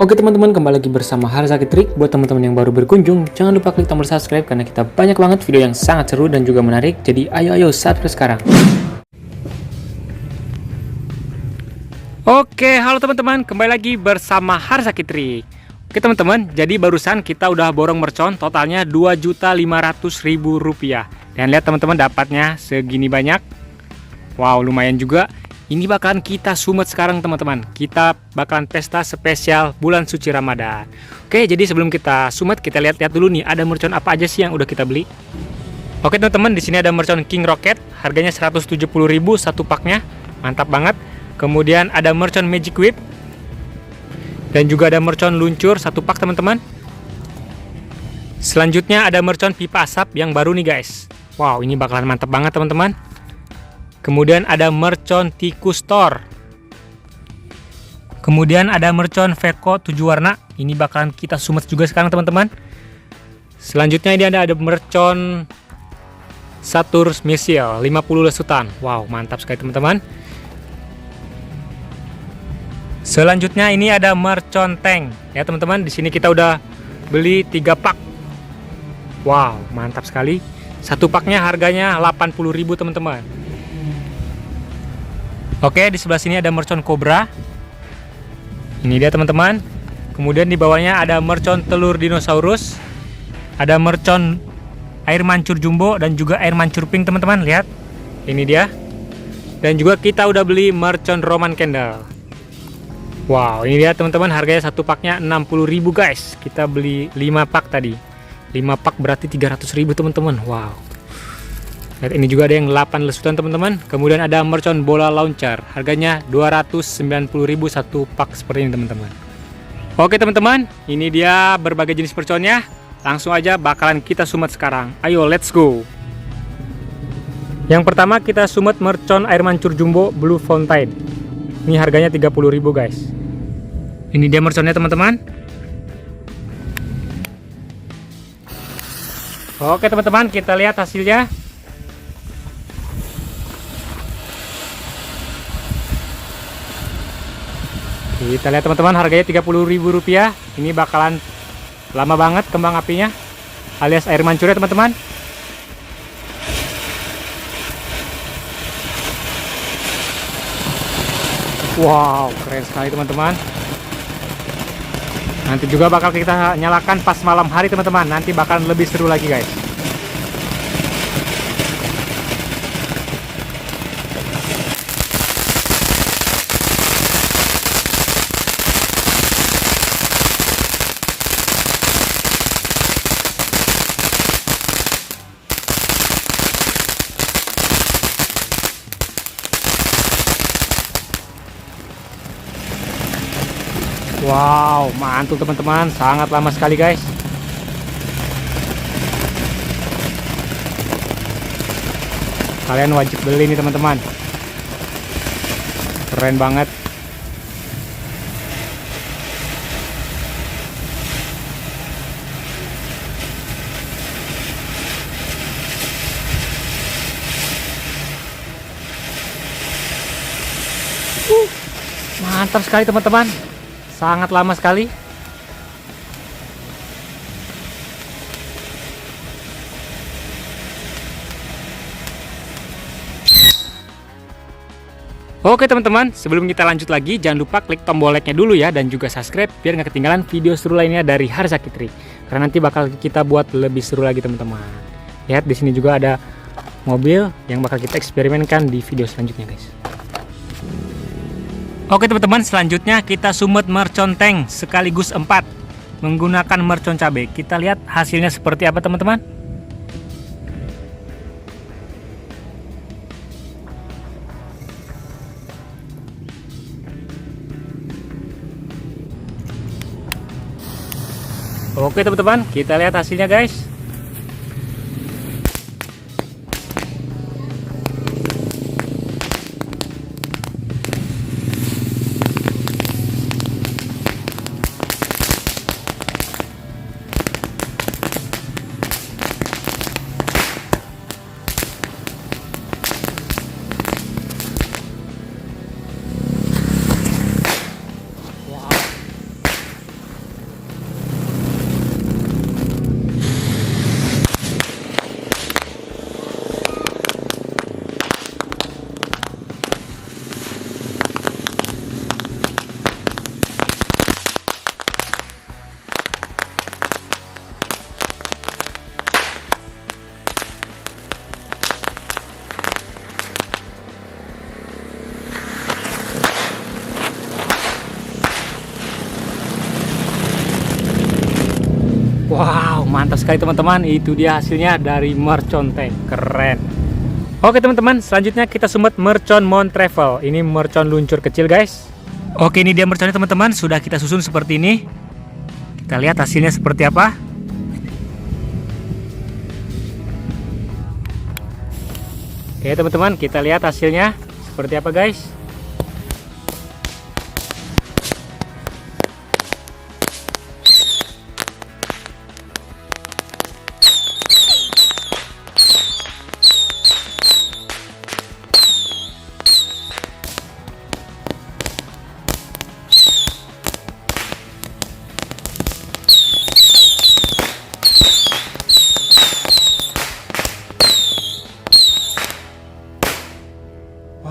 Oke teman-teman, kembali lagi bersama Harzaki Trik. Buat teman-teman yang baru berkunjung, jangan lupa klik tombol subscribe karena kita banyak banget video yang sangat seru dan juga menarik. Jadi ayo subscribe sekarang. Oke, halo teman-teman, kembali lagi bersama Harzaki Trik. Oke teman-teman, jadi barusan kita udah borong mercon totalnya Rp2.500.000. Dan lihat teman-teman, dapatnya segini banyak. Wow, lumayan juga. Ini bakalan kita sumet sekarang teman-teman. Kita bakalan pesta spesial bulan suci Ramadan. Oke, jadi sebelum kita sumet, kita lihat-lihat dulu nih ada mercon apa aja sih yang udah kita beli. Oke teman-teman, di sini ada mercon King Rocket, harganya 170.000 satu paknya. Mantap banget. Kemudian ada mercon Magic Whip. Dan juga ada mercon luncur satu pak teman-teman. Selanjutnya ada mercon pipa asap yang baru nih guys. Wow, ini bakalan mantap banget teman-teman. Kemudian ada mercon tikus Thor. Kemudian ada mercon Veko 7 warna. Ini bakalan kita sumet juga sekarang teman-teman. Selanjutnya ini ada mercon Saturn Missile 50 lesutan. Wow, mantap sekali teman-teman. Selanjutnya ini ada mercon tank. Ya teman-teman, di sini kita udah beli 3 pak. Wow, mantap sekali. Satu paknya harganya 80.000 teman-teman. Oke, di sebelah sini ada mercon Cobra. Ini dia teman-teman. Kemudian di bawahnya ada mercon telur dinosaurus. Ada mercon air mancur jumbo dan juga air mancur pink teman-teman. Lihat, ini dia. Dan juga kita udah beli mercon Roman Candle. Wow, ini dia teman-teman, harganya satu paknya 60.000 guys. Kita beli 5 pak tadi. 5 pak berarti 300.000 teman-teman. Wow. Lihat, ini juga ada yang 8 lesutan teman-teman. Kemudian ada mercon bola launcher, harganya 290.000 satu pak seperti ini teman-teman. Oke teman-teman, ini dia berbagai jenis merconnya. Langsung aja bakalan kita sumet sekarang. Ayo let's go. Yang pertama kita sumet mercon air mancur jumbo Blue Fountain. Ini harganya 30.000 guys. Ini dia merconnya teman-teman. Oke teman-teman, kita lihat hasilnya. Kita lihat teman-teman, harganya Rp30.000. Ini bakalan lama banget kembang apinya, alias air mancurnya teman-teman. Wow, keren sekali teman-teman. Nanti juga bakal kita nyalakan pas malam hari teman-teman. Nanti bakalan lebih seru lagi guys. Wow, mantul teman-teman, sangat lama sekali guys. Kalian wajib beli nih teman-teman. Keren banget. Mantap sekali teman-teman. Sangat lama sekali. Oke teman-teman, sebelum kita lanjut lagi, jangan lupa klik tombol like-nya dulu ya, dan juga subscribe biar nggak ketinggalan video seru lainnya dari Harzaki Trik. Karena nanti bakal kita buat lebih seru lagi teman-teman. Lihat, di sini juga ada mobil yang bakal kita eksperimenkan di video selanjutnya guys. Oke teman-teman, selanjutnya kita sumet mercon tank sekaligus 4 menggunakan mercon cabai. Kita lihat hasilnya seperti apa teman-teman. Oke teman-teman, kita lihat hasilnya guys. sekali teman-teman. Itu dia hasilnya dari mercon tank, keren. Oke teman-teman, selanjutnya kita sumet mercon Mount Travel. Ini mercon luncur kecil guys. Oke, ini dia merconnya teman-teman, sudah kita susun seperti ini. Kita lihat hasilnya seperti apa. Oke teman-teman, kita lihat hasilnya seperti apa guys.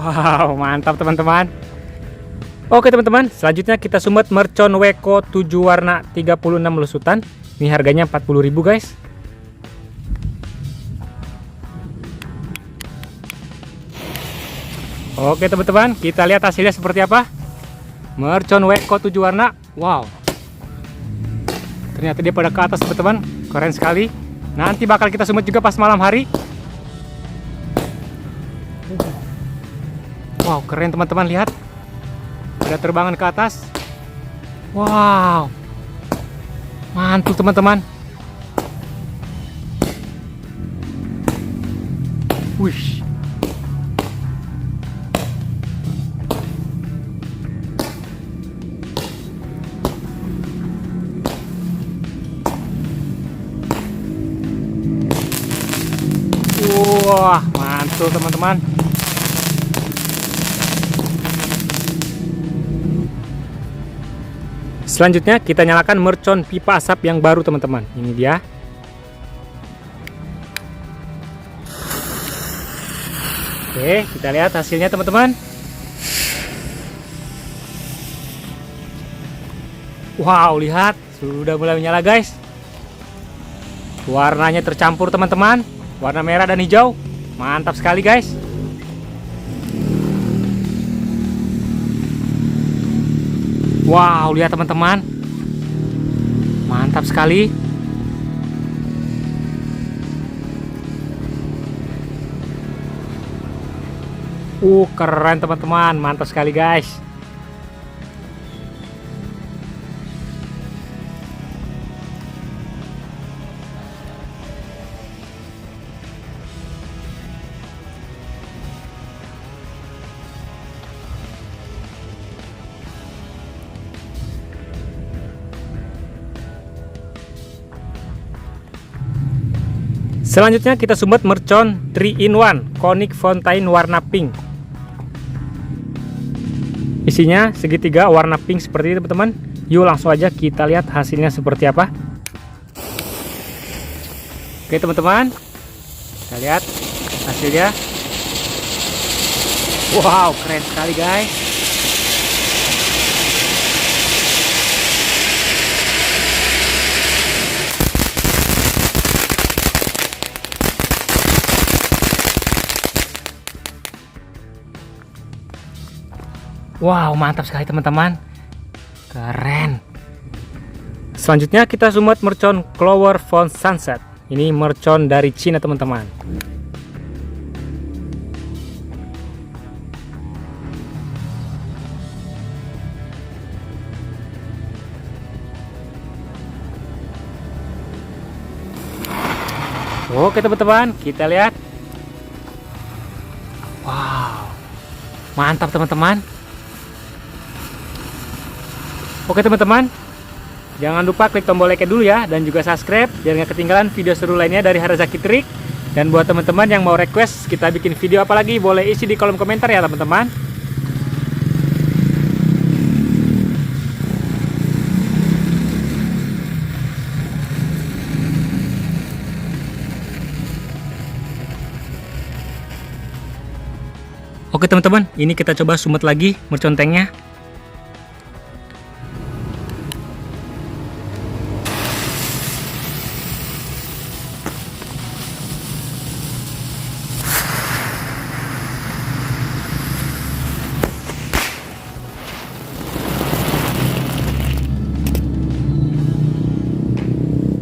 Wow, mantap teman-teman. Oke teman-teman, selanjutnya kita sumet mercon Weko 7 warna 36 lusutan. Ini harganya 40.000 guys. Oke teman-teman, kita lihat hasilnya seperti apa. Mercon Weko 7 warna. Wow, ternyata dia pada ke atas teman-teman, keren sekali. Nanti bakal kita sumet juga pas malam hari. Wow, keren teman-teman, lihat. Ada terbangan ke atas. Wow. Mantul teman-teman. Wih. Wah, mantul teman-teman. Selanjutnya kita nyalakan mercon pipa asap yang baru teman-teman. Ini dia. Oke, kita lihat hasilnya teman-teman. Wow, lihat, sudah mulai menyala guys. Warnanya tercampur teman-teman, warna merah dan hijau. Mantap sekali guys. Wow, lihat teman-teman, mantap sekali. Keren teman-teman, mantap sekali guys. Selanjutnya kita sumet mercon 3-in-1 Conic Fountain warna pink. Isinya segitiga warna pink seperti itu teman-teman. Yuk langsung aja kita lihat hasilnya seperti apa. Oke teman-teman, kita lihat hasilnya. Wow, keren sekali guys. Wow, mantap sekali teman-teman, keren. Selanjutnya kita sumet mercon Clover Font Sunset. Ini mercon dari Cina teman-teman. Oke teman-teman, kita lihat. Wow, mantap teman-teman. Oke teman-teman, jangan lupa klik tombol like dulu ya, dan juga subscribe biar nggak ketinggalan video seru lainnya dari Harazaki Trik. Dan buat teman-teman yang mau request kita bikin video apa lagi, boleh isi di kolom komentar ya teman-teman. Oke teman-teman, ini kita coba sumet lagi mercon tanknya.